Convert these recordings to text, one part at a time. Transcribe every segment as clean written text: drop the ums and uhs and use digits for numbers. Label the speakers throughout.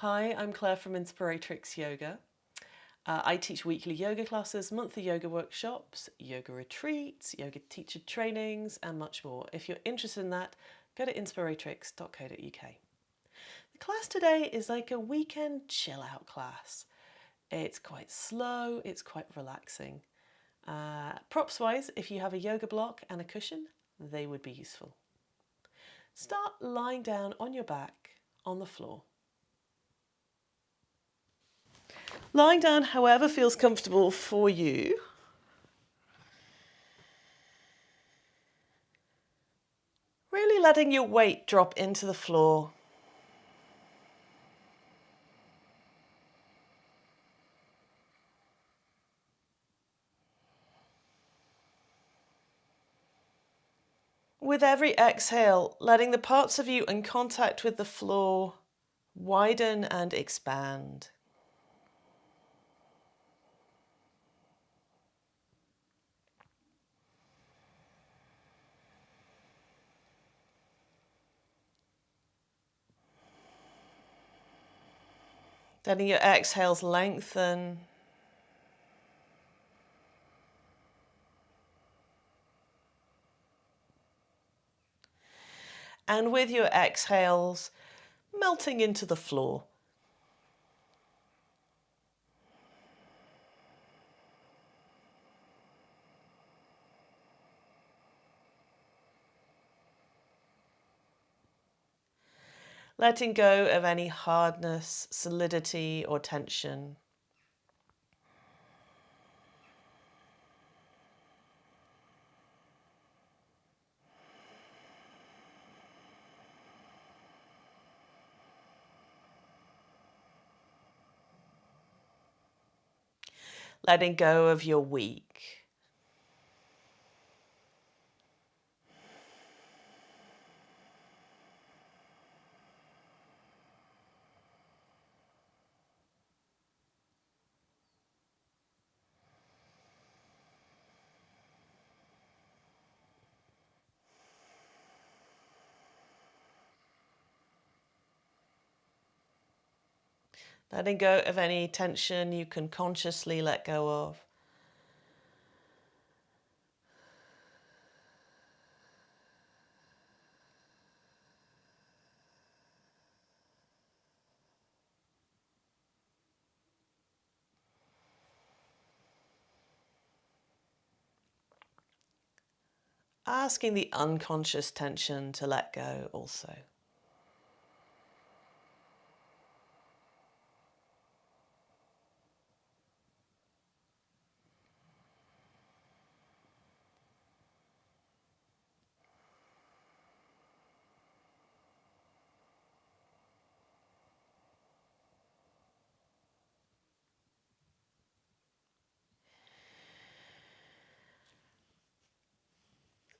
Speaker 1: Hi, I'm Claire from Inspiratrix Yoga. I teach weekly yoga classes, monthly yoga workshops, yoga retreats, yoga teacher trainings, and much more. If you're interested in that, go to inspiratrix.co.uk. The class today is like a weekend chill out class. It's quite slow, it's quite relaxing. Props wise, if you have a yoga block and a cushion, they would be useful. Start lying down on your back on the floor. Lying down however feels comfortable for you. Really letting your weight drop into the floor. With every exhale, letting the parts of you in contact with the floor widen and expand. Letting your exhales lengthen. And with your exhales, melting into the floor. Letting go of any hardness, solidity, or tension. Letting go of your week. Letting go of any tension you can consciously let go of. Asking the unconscious tension to let go also.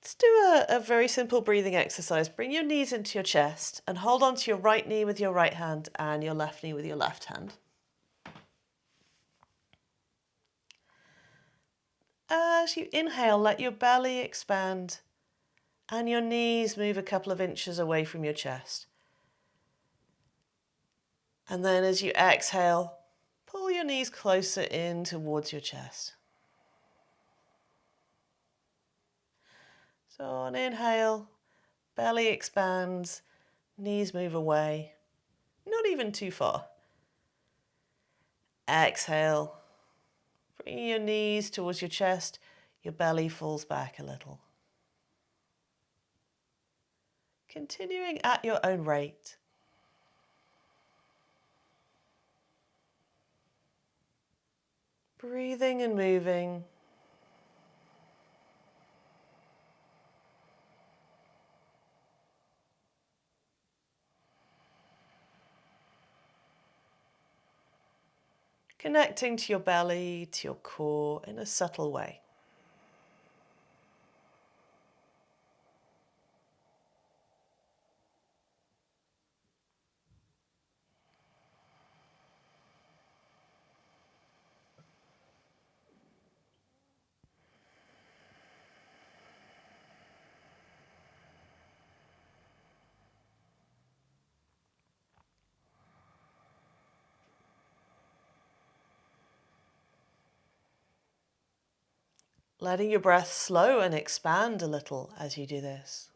Speaker 1: Let's do a very simple breathing exercise. Bring your knees into your chest and hold on to your right knee with your right hand and your left knee with your left hand. As you inhale, let your belly expand and your knees move a couple of inches away from your chest. And then as you exhale, pull your knees closer in towards your chest. So on inhale, belly expands, knees move away, not even too far. Exhale, bring your knees towards your chest, your belly falls back a little. Continuing at your own rate. Breathing and moving. Connecting to your belly, to your core in a subtle way. Letting your breath slow and expand a little as you do this.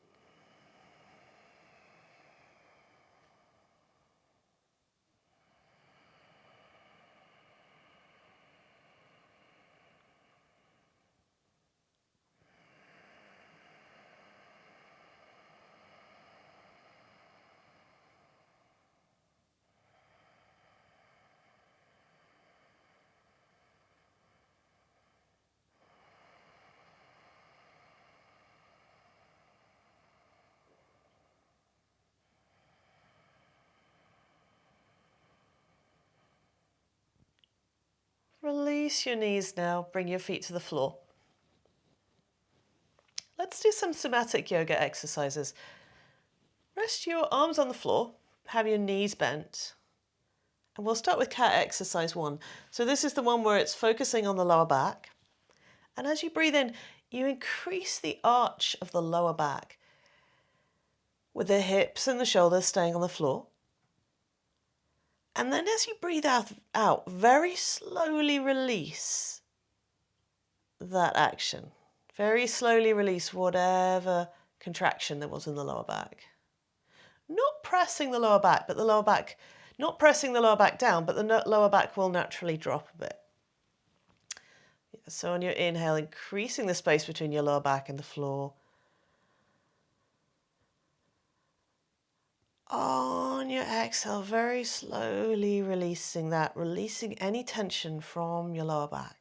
Speaker 1: Release your knees now, bring your feet to the floor. Let's do some somatic yoga exercises. Rest your arms on the floor, have your knees bent. And we'll start with cat exercise 1. So this is the one where it's focusing on the lower back. And as you breathe in, you increase the arch of the lower back with the hips and the shoulders staying on the floor. And then as you breathe out, very slowly release that action. Very slowly release whatever contraction there was in the lower back. Not pressing the lower back, but the lower back, not pressing the lower back down, but the lower back will naturally drop a bit. So on your inhale, increasing the space between your lower back and the floor. On your exhale, very slowly releasing that, releasing any tension from your lower back.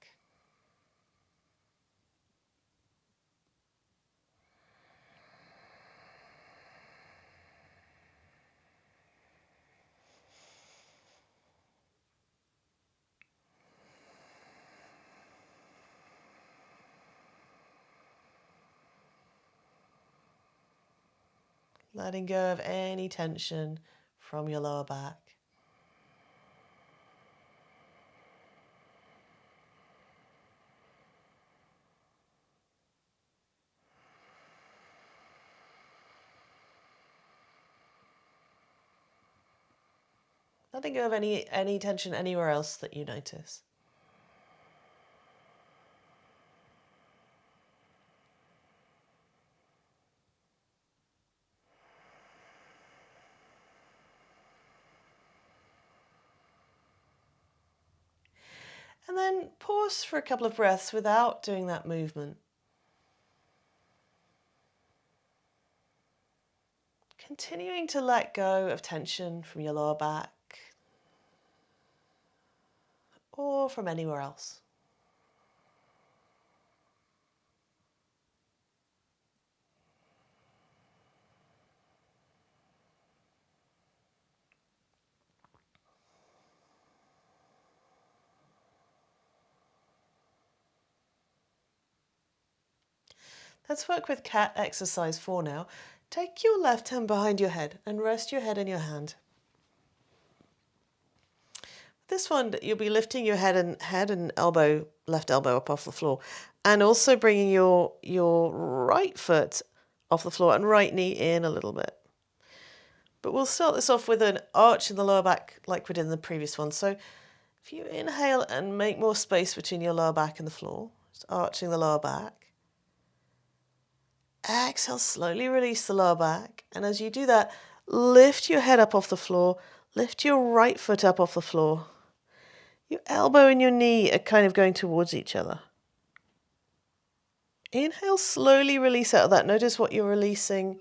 Speaker 1: Letting go of any tension from your lower back. Letting go of any tension anywhere else that you notice. And then pause for a couple of breaths without doing that movement. Continuing to let go of tension from your lower back or from anywhere else. Let's work with cat exercise 4 now. Take your left hand behind your head and rest your head in your hand. This one, you'll be lifting your head and elbow, left elbow up off the floor, and also bringing your right foot off the floor and right knee in a little bit. But we'll start this off with an arch in the lower back like we did in the previous one. So if you inhale and make more space between your lower back and the floor, just arching the lower back. Exhale, slowly release the lower back. And as you do that, lift your head up off the floor, lift your right foot up off the floor. Your elbow and your knee are kind of going towards each other. Inhale, slowly release out of that. Notice what you're releasing.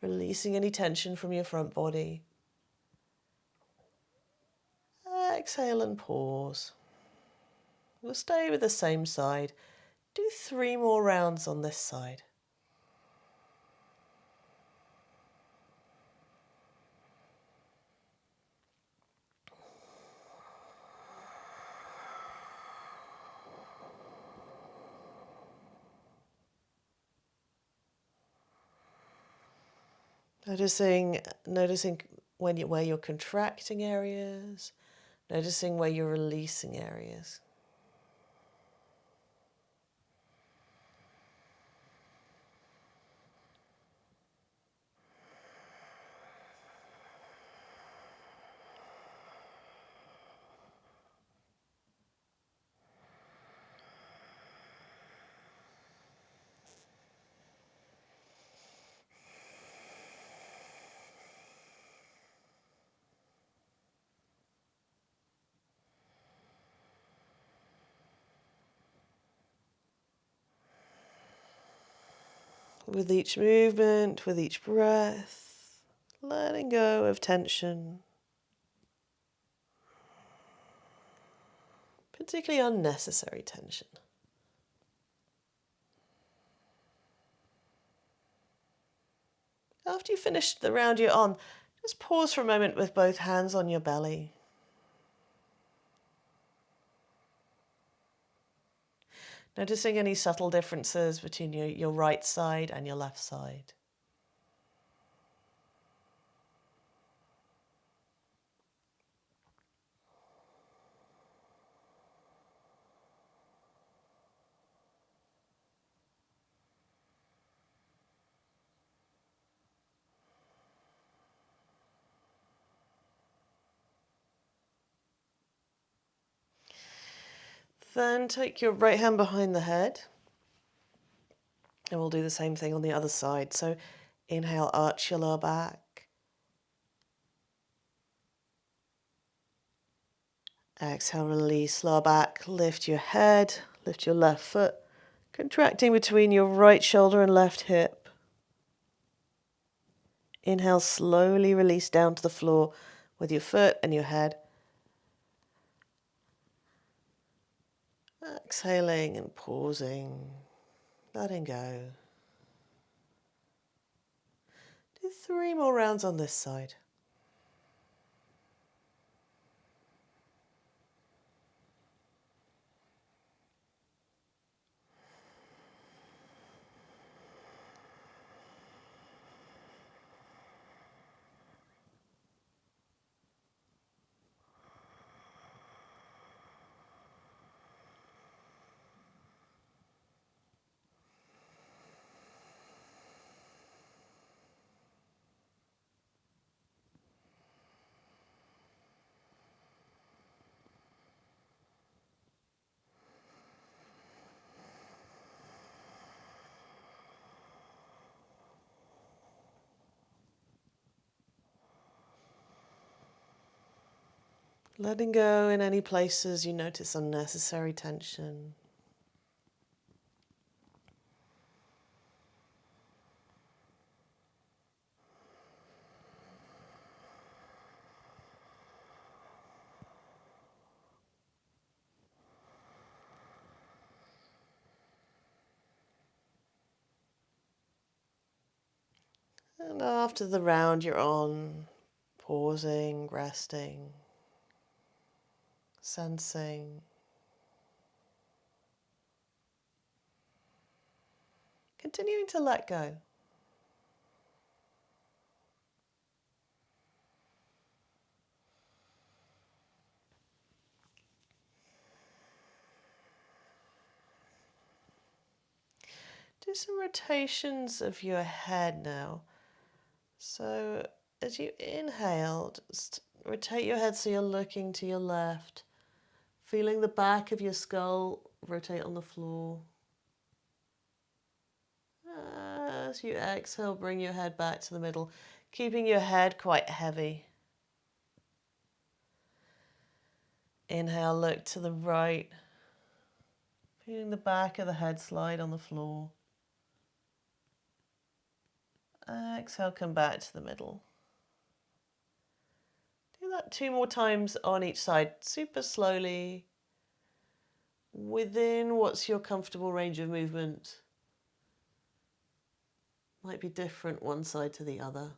Speaker 1: Releasing any tension from your front body. Exhale and pause. We'll stay with the same side. Do 3 more rounds on this side. Noticing where you're contracting areas, noticing where you're releasing areas. With each movement, with each breath, letting go of tension, particularly unnecessary tension. After you finish the round you're on, just pause for a moment with both hands on your belly. Noticing any subtle differences between your right side and your left side. Then take your right hand behind the head. And we'll do the same thing on the other side. So inhale, arch your lower back. Exhale, release lower back. Lift your head, lift your left foot. Contracting between your right shoulder and left hip. Inhale, slowly release down to the floor with your foot and your head. Exhaling and pausing, letting go. Do 3 more rounds on this side. Letting go in any places you notice unnecessary tension. And after the round you're on, pausing, resting, sensing. Continuing to let go. Do some rotations of your head now. So as you inhale, just rotate your head so you're looking to your left, feeling the back of your skull rotate on the floor. As you exhale, bring your head back to the middle, keeping your head quite heavy. Inhale, look to the right, feeling the back of the head slide on the floor. Exhale, come back to the middle. Do that 2 more times on each side, super slowly, within what's your comfortable range of movement. Might be different one side to the other.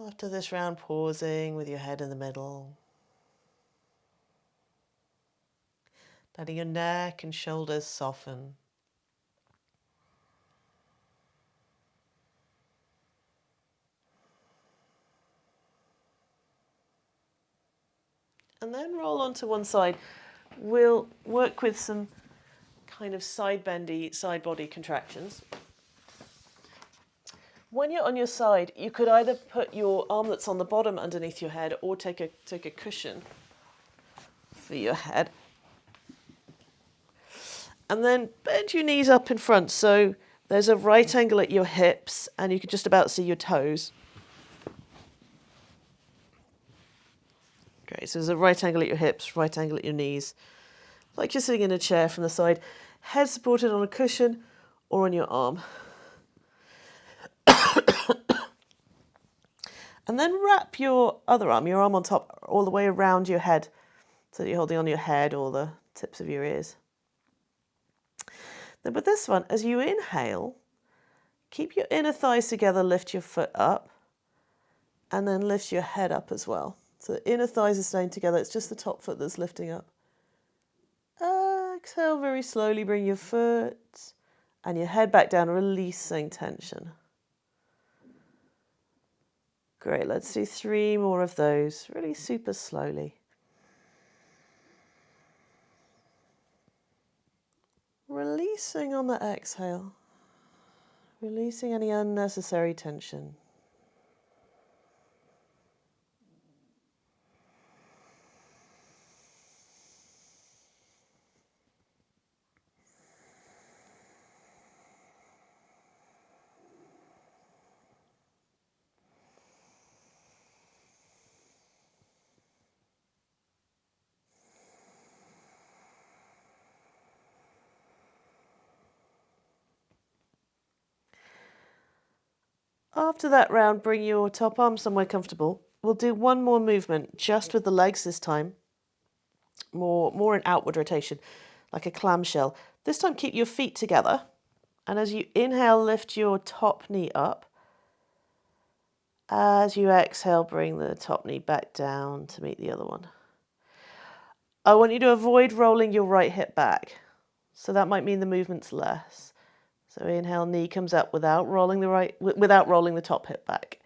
Speaker 1: After this round, pausing with your head in the middle. Letting your neck and shoulders soften. And then roll onto one side. We'll work with some kind of side bendy, side body contractions. When you're on your side, you could either put your arm that's on the bottom underneath your head or take a cushion for your head. And then bend your knees up in front. So there's a right angle at your hips and you can just about see your toes. Great, so there's a right angle at your hips, right angle at your knees. Like you're sitting in a chair from the side, head supported on a cushion or on your arm. And then wrap your other arm, your arm on top, all the way around your head, so that you're holding on your head or the tips of your ears. Then with this one, as you inhale, keep your inner thighs together, lift your foot up, and then lift your head up as well. So the inner thighs are staying together, it's just the top foot that's lifting up. Exhale very slowly, bring your foot and your head back down, releasing tension. Great, let's do 3 more of those, really super slowly. Releasing on the exhale, releasing any unnecessary tension. After that round, bring your top arm somewhere comfortable. We'll do one more movement, just with the legs this time. More an outward rotation, like a clamshell. This time, keep your feet together. And as you inhale, lift your top knee up. As you exhale, bring the top knee back down to meet the other one. I want you to avoid rolling your right hip back. So that might mean the movement's less. So inhale, knee comes up without rolling the top hip back.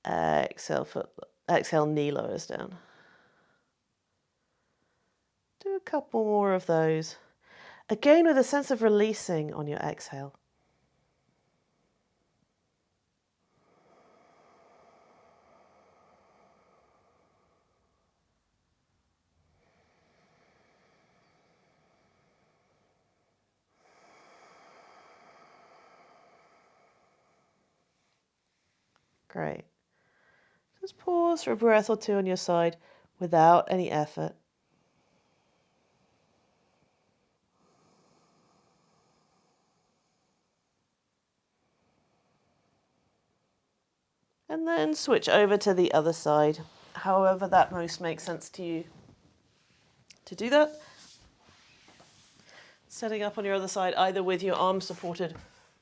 Speaker 1: Exhale, knee lowers down. Do a couple more of those. Again, with a sense of releasing on your exhale. Great. Just pause for a breath or two on your side without any effort. And then switch over to the other side, however that most makes sense to you to do that. Setting up on your other side, either with your arms supported,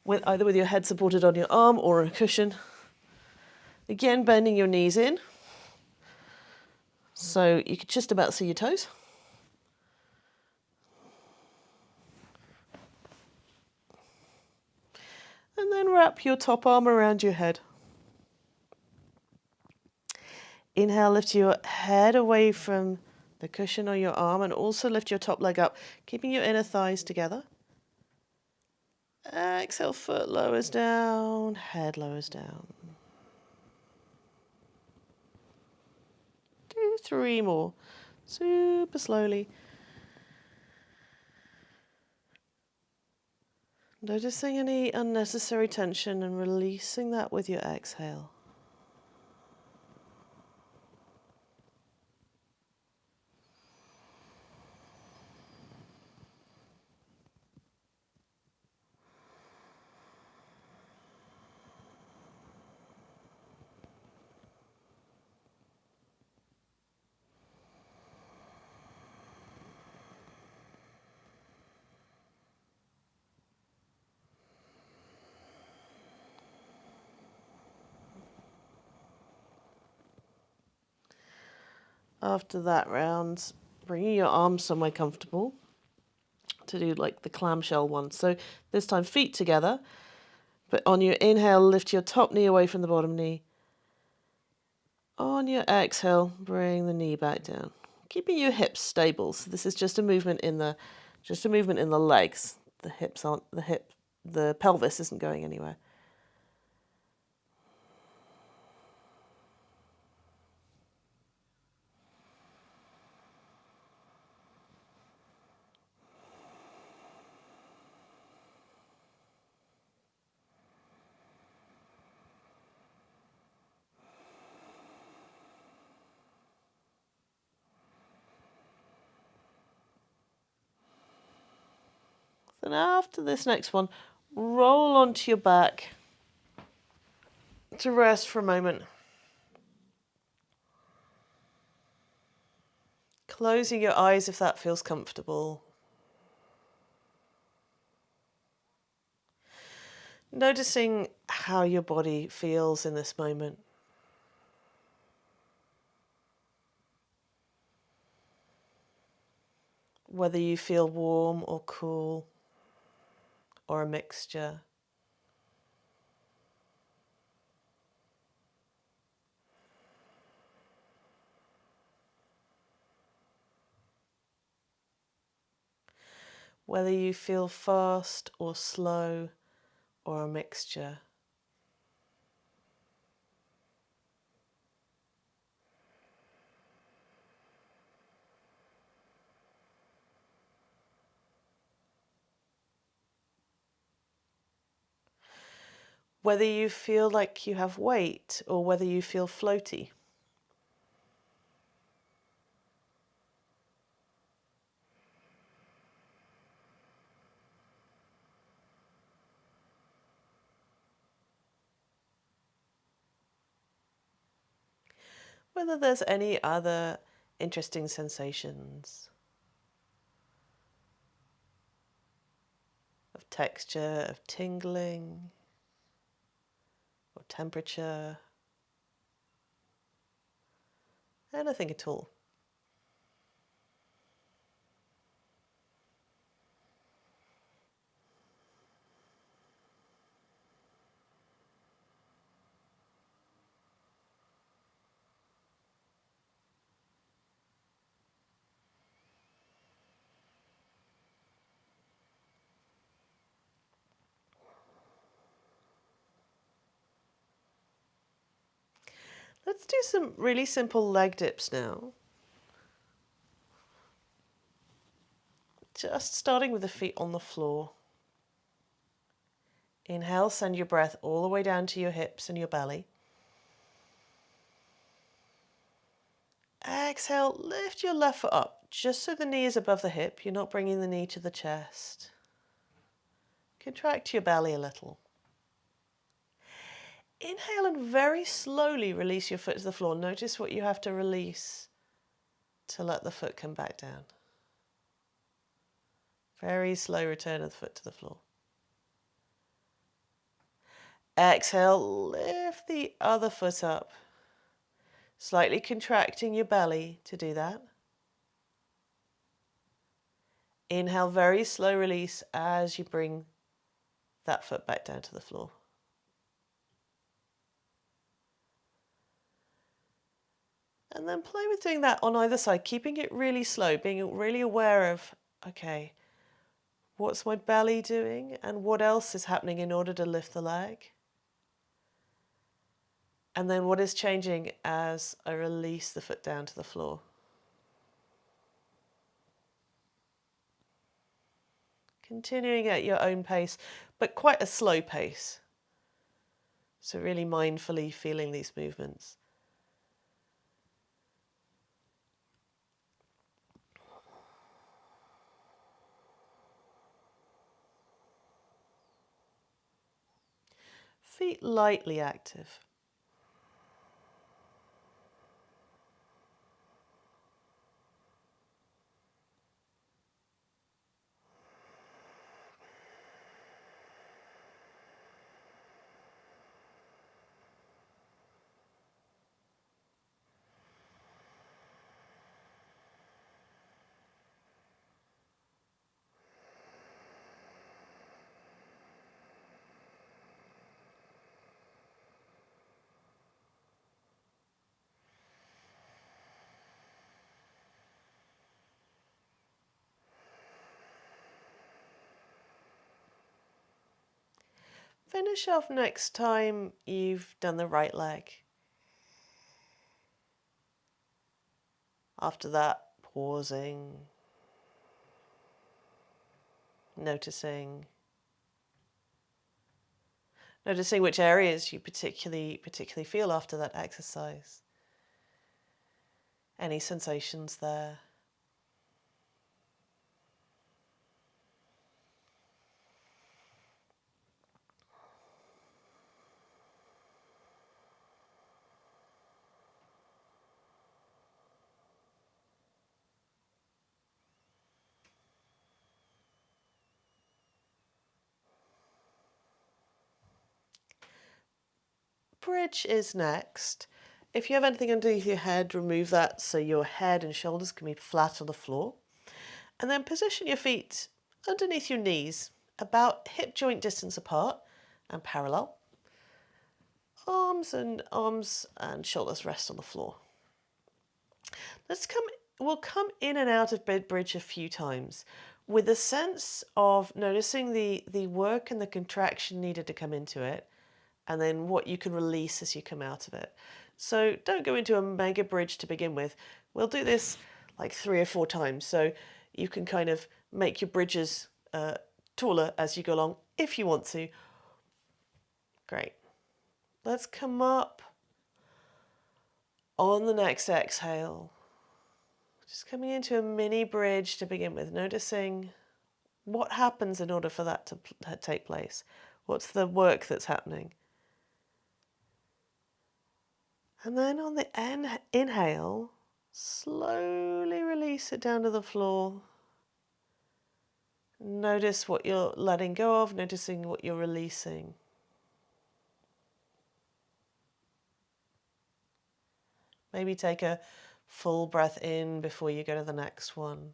Speaker 1: either with your head supported on your arm or a cushion. Again, bending your knees in, so you can just about see your toes. And then wrap your top arm around your head. Inhale, lift your head away from the cushion or your arm, and also lift your top leg up, keeping your inner thighs together. Exhale, foot lowers down, head lowers down. Do 3 more, super slowly. Noticing any unnecessary tension and releasing that with your exhale. After that round, bringing your arms somewhere comfortable to do like the clamshell one. So this time feet together, but on your inhale, lift your top knee away from the bottom knee. On your exhale, bring the knee back down, keeping your hips stable. So this is just a movement in the legs. The pelvis isn't going anywhere. And after this next one, roll onto your back to rest for a moment. Closing your eyes if that feels comfortable. Noticing how your body feels in this moment. Whether you feel warm or cool or a mixture. Whether you feel fast or slow or a mixture. Whether you feel like you have weight or whether you feel floaty. Whether there's any other interesting sensations of texture, of tingling, or temperature, anything at all. Let's do some really simple leg dips now. Just starting with the feet on the floor. Inhale, send your breath all the way down to your hips and your belly. Exhale, lift your left foot up, just so the knee is above the hip. You're not bringing the knee to the chest. Contract your belly a little. Inhale and very slowly release your foot to the floor. Notice what you have to release to let the foot come back down. Very slow return of the foot to the floor. Exhale, lift the other foot up. Slightly contracting your belly to do that. Inhale, very slow release as you bring that foot back down to the floor. And then play with doing that on either side, keeping it really slow, being really aware of, okay, what's my belly doing and what else is happening in order to lift the leg? And then what is changing as I release the foot down to the floor? Continuing at your own pace, but quite a slow pace. So really mindfully feeling these movements. Feet lightly active. Finish off next time you've done the right leg. After that, pausing, noticing which areas you particularly feel after that exercise. Any sensations there? bridge is next. If you have anything underneath your head, remove that so your head and shoulders can be flat on the floor. And then position your feet underneath your knees, about hip joint distance apart and parallel. Arms and shoulders rest on the floor. We'll come in and out of bridge a few times with a sense of noticing the work and the contraction needed to come into it, and then what you can release as you come out of it. So don't go into a mega bridge to begin with. We'll do this like 3 or 4 times, so you can kind of make your bridges taller as you go along if you want to. Great. Let's come up on the next exhale. Just coming into a mini bridge to begin with, noticing what happens in order for that to take place. What's the work that's happening? And then on the inhale, slowly release it down to the floor. Notice what you're letting go of, noticing what you're releasing. Maybe take a full breath in before you go to the next one.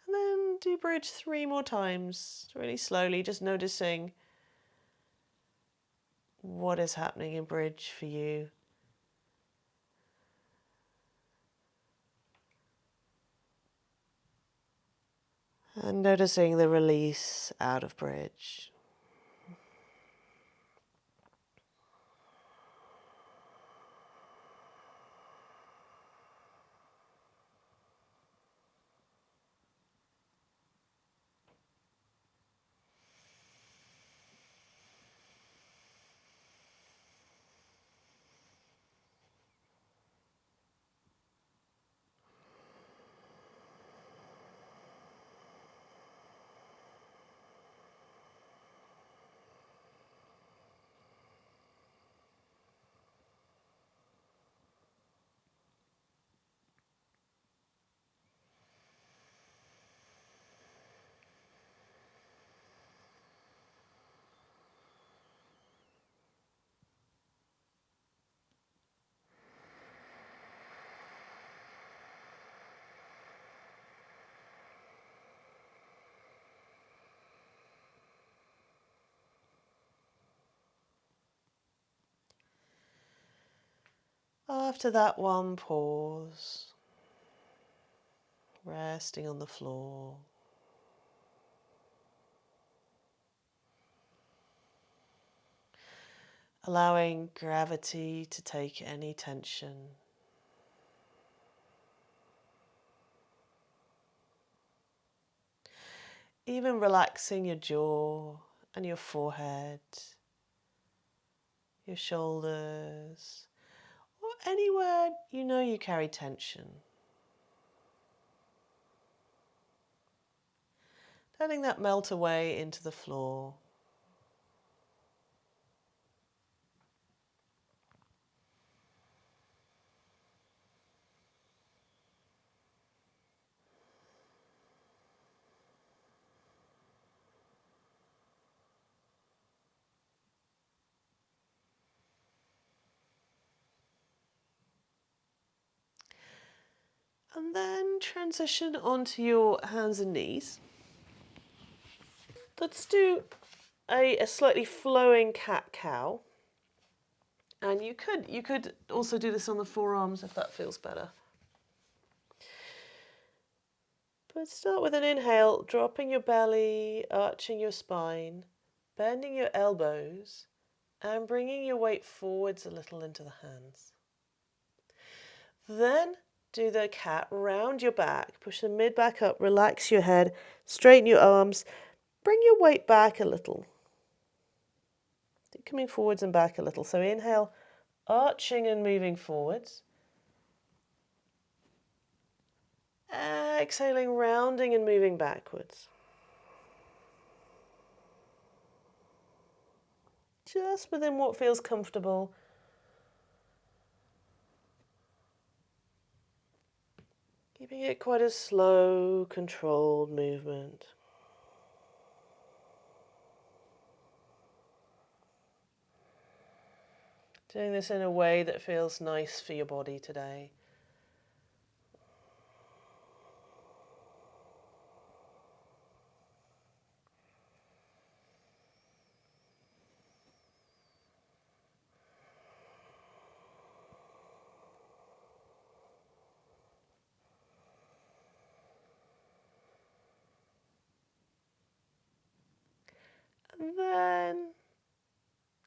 Speaker 1: And then do bridge 3 more times, really slowly, just noticing what is happening in bridge for you. And noticing the release out of bridge. After that one, pause, resting on the floor. Allowing gravity to take any tension. Even relaxing your jaw and your forehead, your shoulders, or anywhere you know you carry tension. Letting that melt away into the floor. And then transition onto your hands and knees. Let's do a slightly flowing cat-cow. And you could also do this on the forearms if that feels better. But start with an inhale, dropping your belly, arching your spine, bending your elbows, and bringing your weight forwards a little into the hands. Then do the cat, round your back, push the mid back up, relax your head, straighten your arms, bring your weight back a little. Keep coming forwards and back a little. So inhale, arching and moving forwards. Exhaling, rounding and moving backwards. Just within what feels comfortable. Keeping Making it quite a slow, controlled movement. Doing this in a way that feels nice for your body today. And then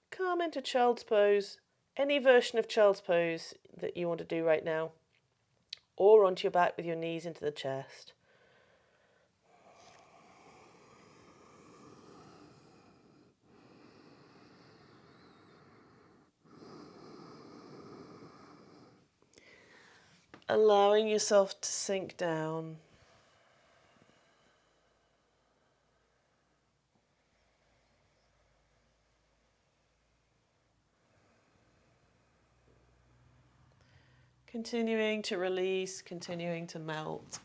Speaker 1: come into child's pose, any version of child's pose that you want to do right now, or onto your back with your knees into the chest. Allowing yourself to sink down. Continuing to release, continuing to melt.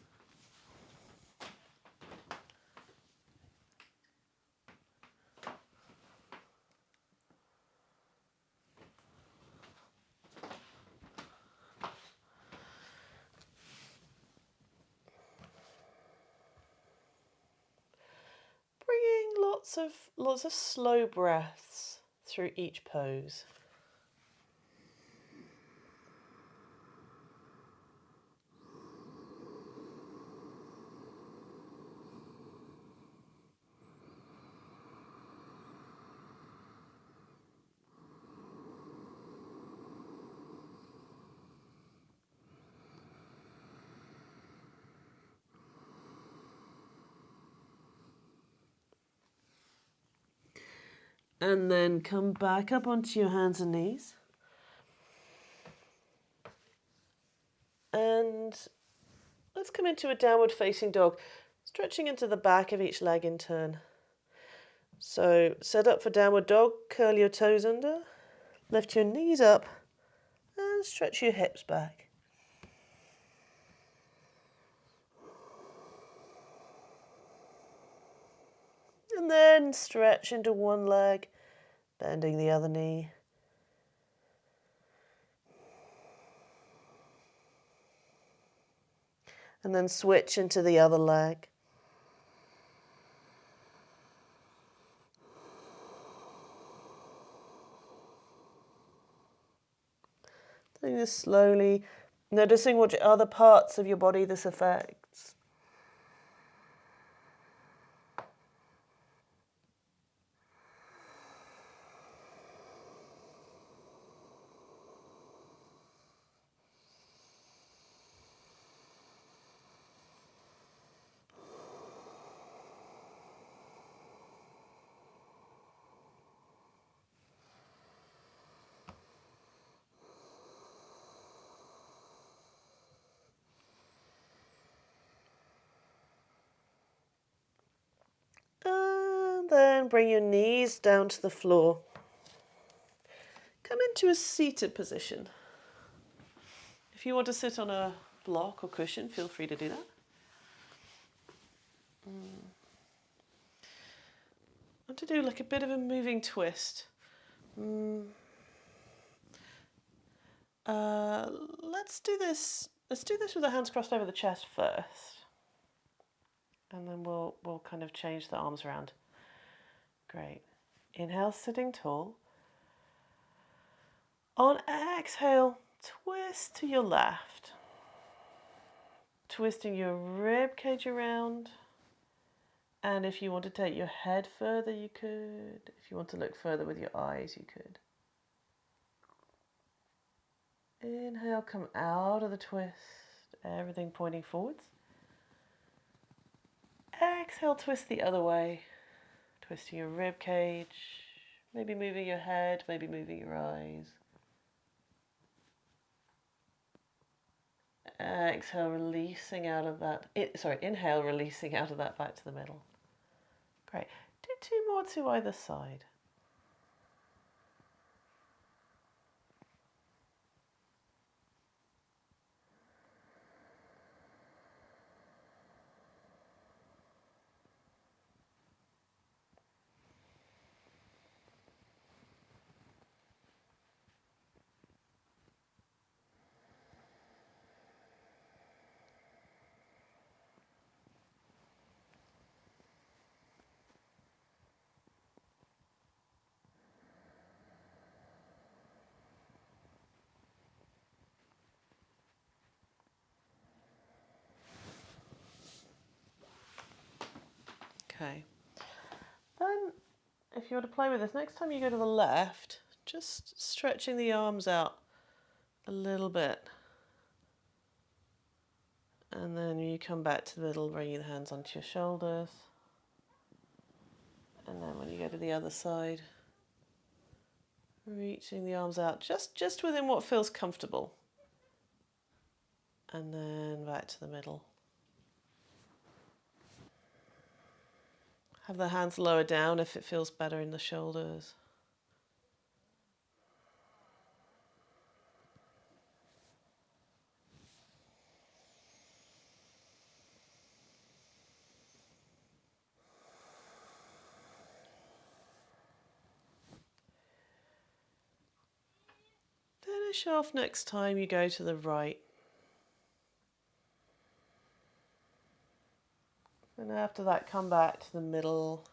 Speaker 1: Bringing lots of slow breaths through each pose. And then come back up onto your hands and knees. And let's come into a downward facing dog, stretching into the back of each leg in turn. So set up for downward dog, curl your toes under, lift your knees up and stretch your hips back. And then stretch into one leg, bending the other knee. And then switch into the other leg. Doing this slowly, noticing what other parts of your body this affects. And then bring your knees down to the floor. Come into a seated position. If you want to sit on a block or cushion, feel free to do that. I want to do like a bit of a moving twist. Let's do this. Let's do this with the hands crossed over the chest first, and then we'll kind of change the arms around. Great. Inhale, sitting tall. On exhale, twist to your left, twisting your rib cage around. And if you want to take your head further, you could. If you want to look further with your eyes, you could. Inhale, come out of the twist, everything pointing forwards. Exhale, twist the other way, twisting your rib cage, maybe moving your head, maybe moving your eyes. Exhale, releasing out of that. Inhale, releasing out of that back to the middle. Great. Do two more to either side. Okay. Then, if you were to play with this, next time you go to the left, just stretching the arms out a little bit. And then you come back to the middle, bringing the hands onto your shoulders. And then when you go to the other side, reaching the arms out just within what feels comfortable. And then back to the middle. Have the hands lower down if it feels better in the shoulders. Finish off next time you go to the right. And after that, come back to the middle.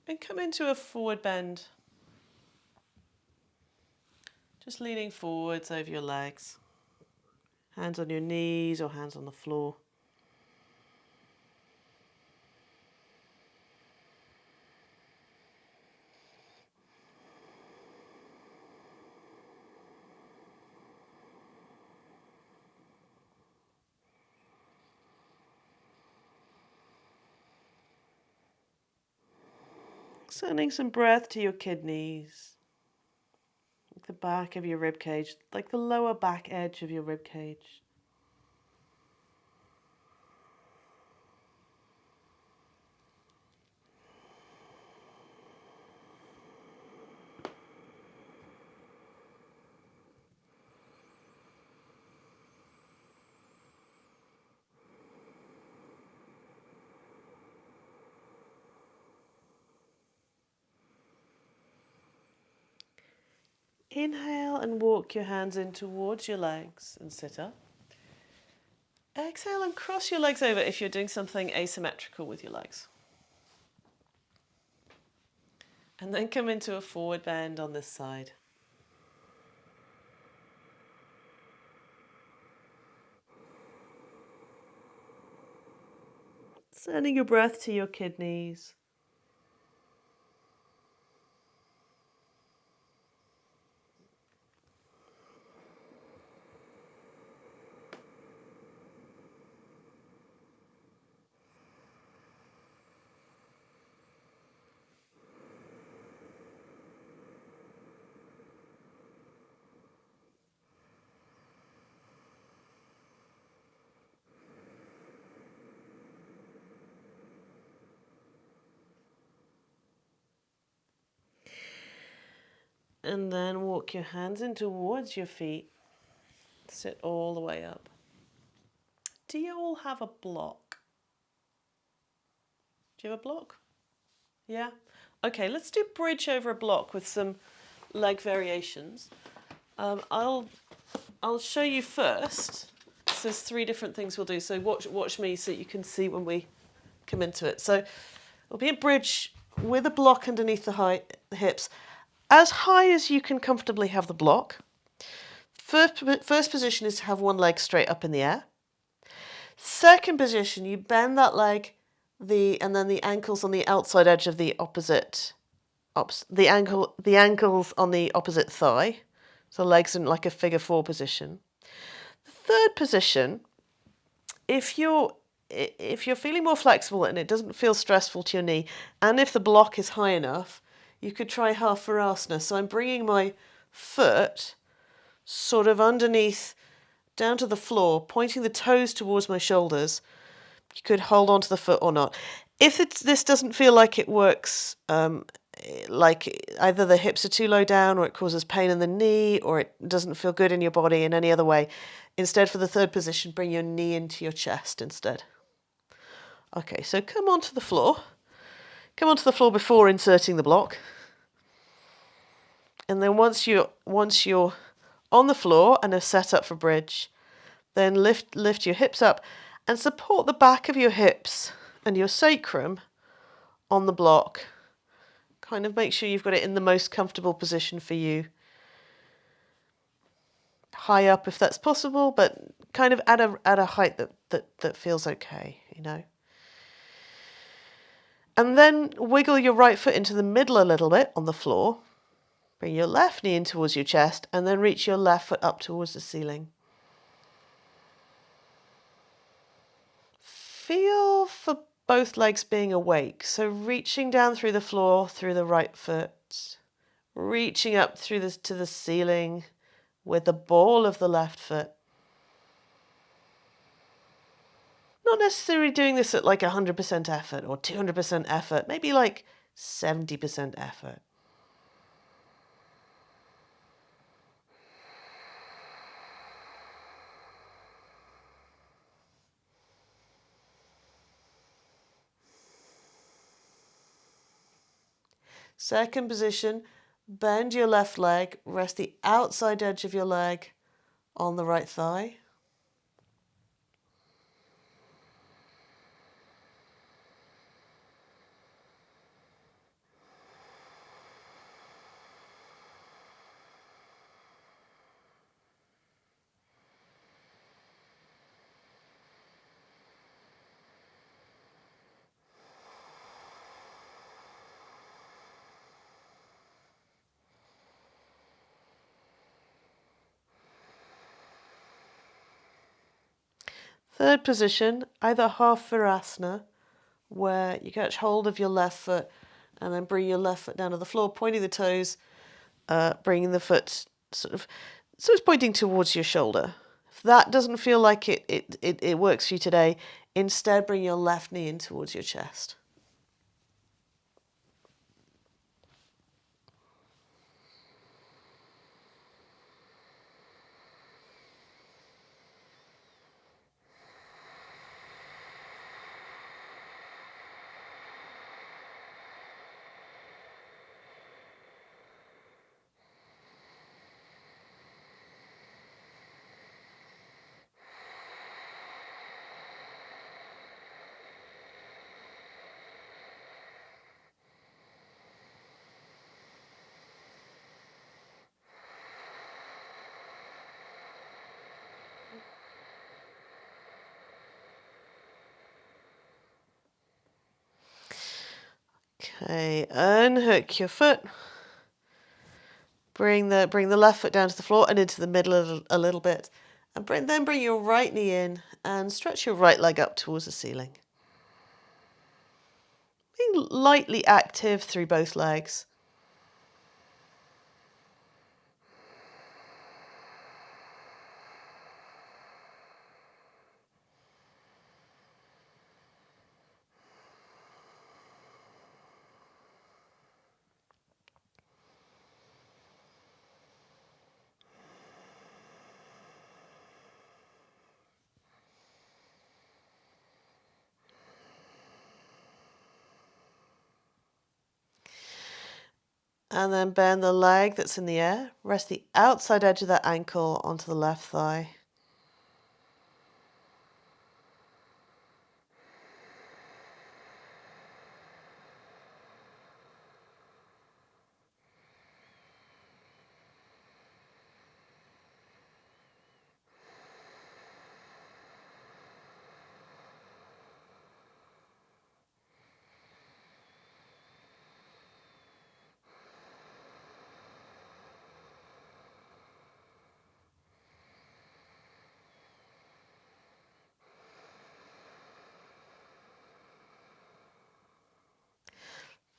Speaker 1: And come into a forward bend. Just leaning forwards over your legs. Hands on your knees or hands on the floor. Sending some breath to your kidneys, like the back of your rib cage, like the lower back edge of your rib cage. Inhale and walk your hands in towards your legs and sit up. Exhale and cross your legs over if you're doing something asymmetrical with your legs. And then come into a forward bend on this side. Sending your breath to your kidneys. And then walk your hands in towards your feet. Sit all the way up. Do you all have a block? Do you have a block? Yeah? Okay, let's do bridge over a block with some leg variations. I'll show you first. So there's 3 different things we'll do. So watch me so you can see when we come into it. So it'll be a bridge with a block underneath the hips, as high as you can comfortably have the block. First position is to have one leg straight up in the air. Second position, you bend that leg, and then the ankles on the outside edge of the opposite, the ankles on the opposite thigh. So legs in like a figure 4 position. The third position, if you're feeling more flexible and it doesn't feel stressful to your knee, and if the block is high enough, you could try half Virasana. So I'm bringing my foot sort of underneath, down to the floor, pointing the toes towards my shoulders. You could hold on to the foot or not. If this doesn't feel like it works, like either the hips are too low down or it causes pain in the knee or it doesn't feel good in your body in any other way, instead for the third position, bring your knee into your chest instead. Okay, so come onto the floor. Come onto the floor before inserting the block. And then once you're on the floor and are set up for bridge, then lift your hips up and support the back of your hips and your sacrum on the block. Kind of make sure you've got it in the most comfortable position for you. high up if that's possible, but kind of at a height that feels okay, you know. And then wiggle your right foot into the middle a little bit on the floor. Bring your left knee in towards your chest and then reach your left foot up towards the ceiling. Feel for both legs being awake. So reaching down through the floor through the right foot, reaching up through to the ceiling with the ball of the left foot. Not necessarily doing this at like 100% effort or 200% effort, maybe like 70% effort. Second position, bend your left leg, rest the outside edge of your leg on the right thigh. Third position, either half virasana, where you catch hold of your left foot and then bring your left foot down to the floor, pointing the toes, bringing the foot so it's pointing towards your shoulder. If that doesn't feel like it works for you today, instead bring your left knee in towards your chest. Okay, unhook your foot. Bring the left foot down to the floor and into the middle a little bit. And then bring your right knee in and stretch your right leg up towards the ceiling. Being lightly active through both legs. And then bend the leg that's in the air. Rest the outside edge of that ankle onto the left thigh.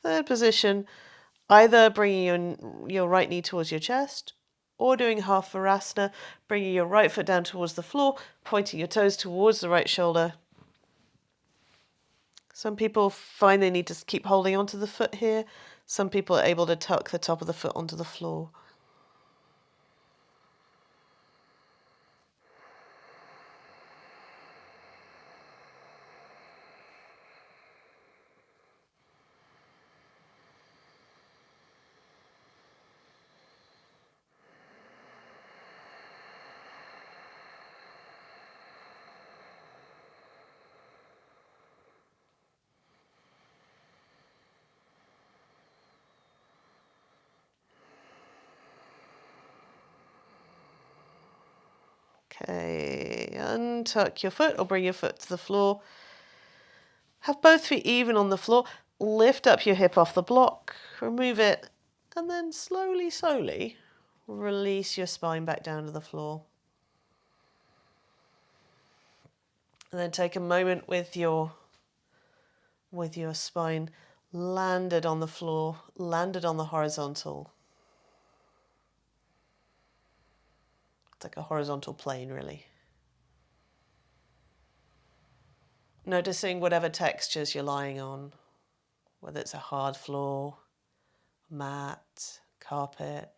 Speaker 1: Third position, either bringing your right knee towards your chest or doing half virasana, bringing your right foot down towards the floor, pointing your toes towards the right shoulder. Some people find they need to keep holding onto the foot here. Some people are able to tuck the top of the foot onto the floor. Okay, untuck your foot or bring your foot to the floor. Have both feet even on the floor. Lift up your hip off the block, remove it, and then slowly, slowly release your spine back down to the floor. And then take a moment with your spine landed on the floor, landed on the horizontal. It's like a horizontal plane, really. Noticing whatever textures you're lying on, whether it's a hard floor, mat, carpet.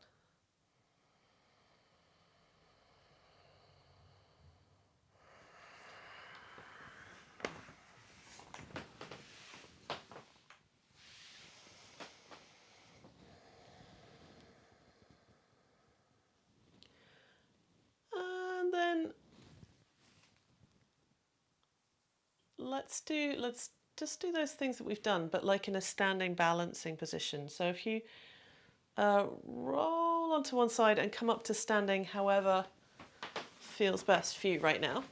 Speaker 1: And then let's just do those things that we've done, but like in a standing balancing position. So if you roll onto one side and come up to standing, however feels best for you right now.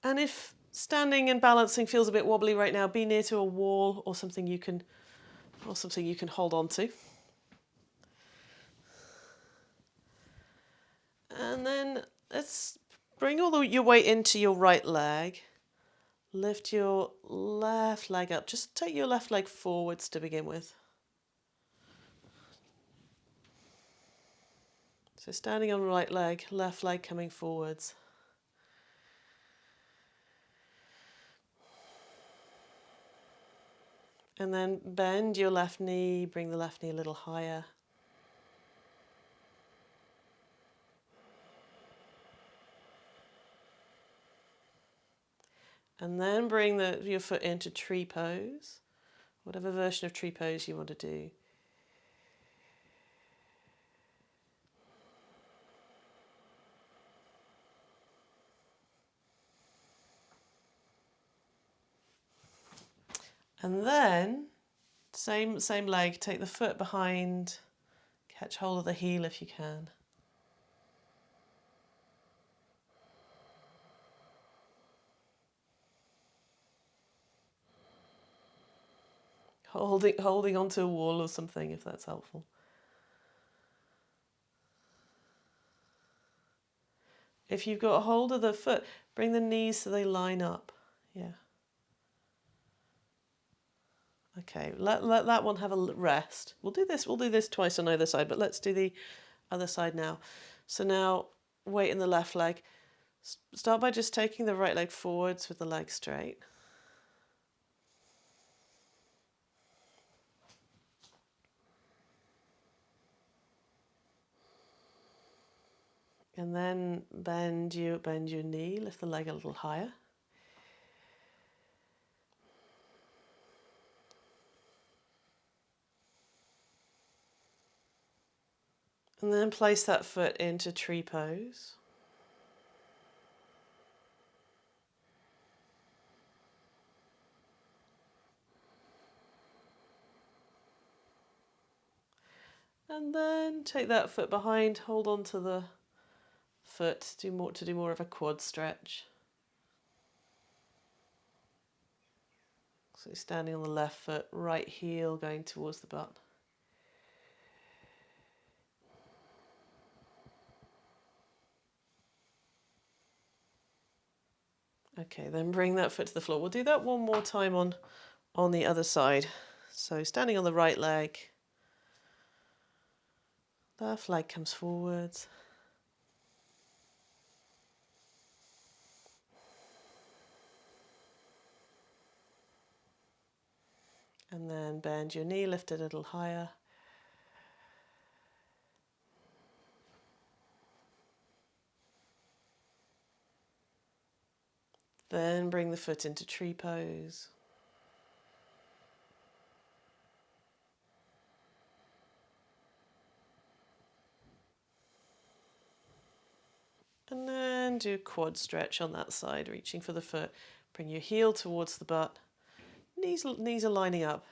Speaker 1: And if standing and balancing feels a bit wobbly right now, be near to a wall or something you can hold on to. And then let's bring all your weight into your right leg. Lift your left leg up. Just take your left leg forwards to begin with. So standing on the right leg, left leg coming forwards. And then bend your left knee, bring the left knee a little higher. And then bring your foot into tree pose, whatever version of tree pose you want to do. And then, same leg, take the foot behind, catch hold of the heel if you can. Holding onto a wall or something if that's helpful. If you've got a hold of the foot, bring the knees so they line up. Yeah. Okay, let that one have a rest. We'll do this twice on either side, but let's do the other side now. So now, weight in the left leg. Start by just taking the right leg forwards with the leg straight. And then bend your knee, lift the leg a little higher. And then place that foot into tree pose. And then take that foot behind, hold on to the foot to do more of a quad stretch. So standing on the left foot, right heel going towards the butt. Okay, then bring that foot to the floor. We'll do that one more time on the other side. So standing on the right leg, left leg comes forwards. And then bend your knee, lift it a little higher. Then bring the foot into tree pose. And then do a quad stretch on that side, reaching for the foot. Bring your heel towards the butt. Knees are lining up.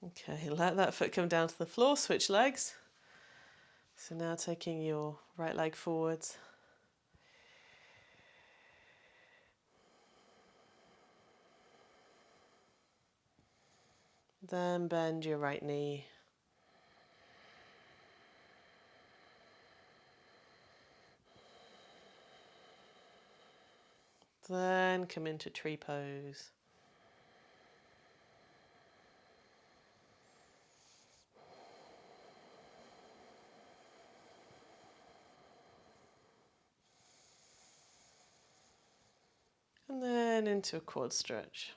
Speaker 1: Okay, let that foot come down to the floor, switch legs. So now taking your right leg forwards. Then bend your right knee. Then come into tree pose. And then into a quad stretch.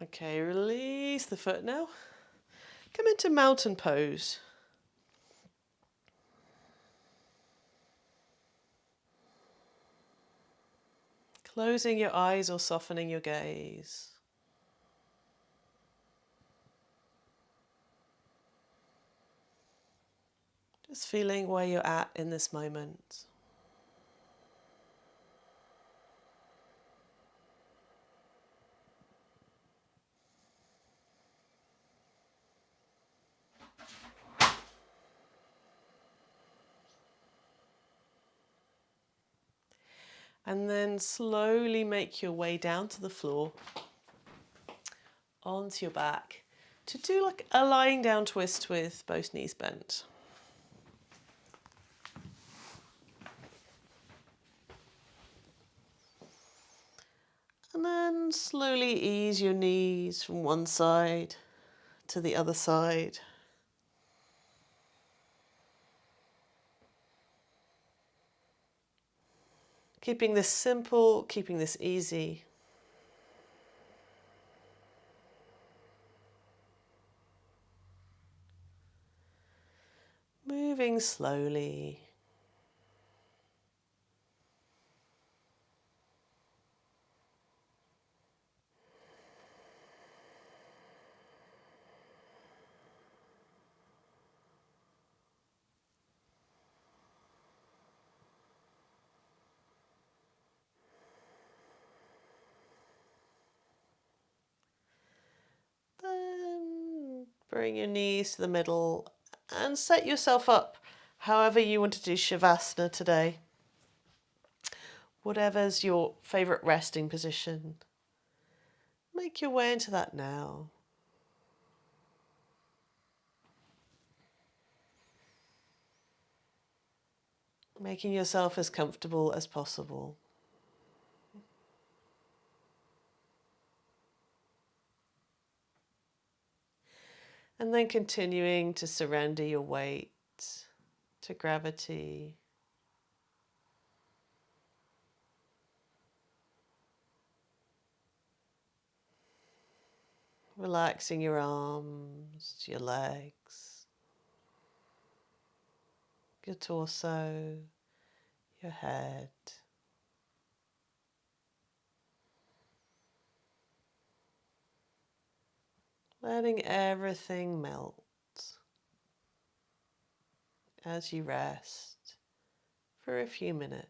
Speaker 1: Okay, release the foot now. Come into mountain pose. Closing your eyes or softening your gaze. Just feeling where you're at in this moment. And then slowly make your way down to the floor, onto your back, to do like a lying down twist with both knees bent. And then slowly ease your knees from one side to the other side. Keeping this simple, keeping this easy. Moving slowly. Then bring your knees to the middle and set yourself up however you want to do Savasana today. Whatever's your favourite resting position. Make your way into that now. Making yourself as comfortable as possible. And then continuing to surrender your weight to gravity. Relaxing your arms, your legs, your torso, your head. Letting everything melt as you rest for a few minutes.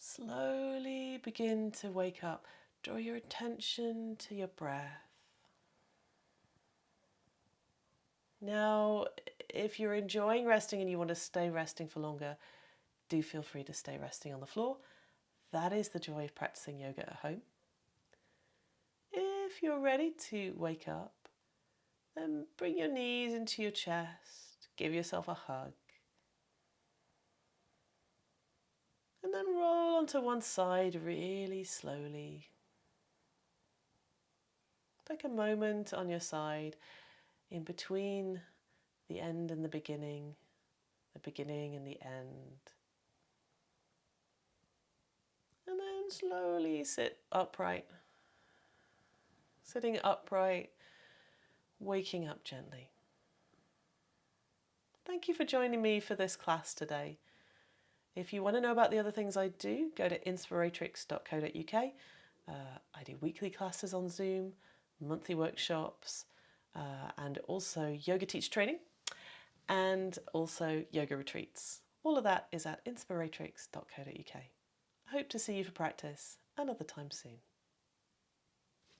Speaker 1: Slowly begin to wake up. Draw your attention to your breath. Now, if you're enjoying resting and you want to stay resting for longer, do feel free to stay resting on the floor. That is the joy of practicing yoga at home. If you're ready to wake up, then bring your knees into your chest, give yourself a hug, and then roll onto one side really slowly. Take a moment on your side in between the end and the beginning and the end. And then slowly sit upright. Sitting upright, waking up gently. Thank you for joining me for this class today. If you want to know about the other things I do, go to inspiratrix.co.uk. I do weekly classes on Zoom, monthly workshops, and also yoga teacher training, and also yoga retreats. All of that is at inspiratrix.co.uk. I hope to see you for practice another time soon.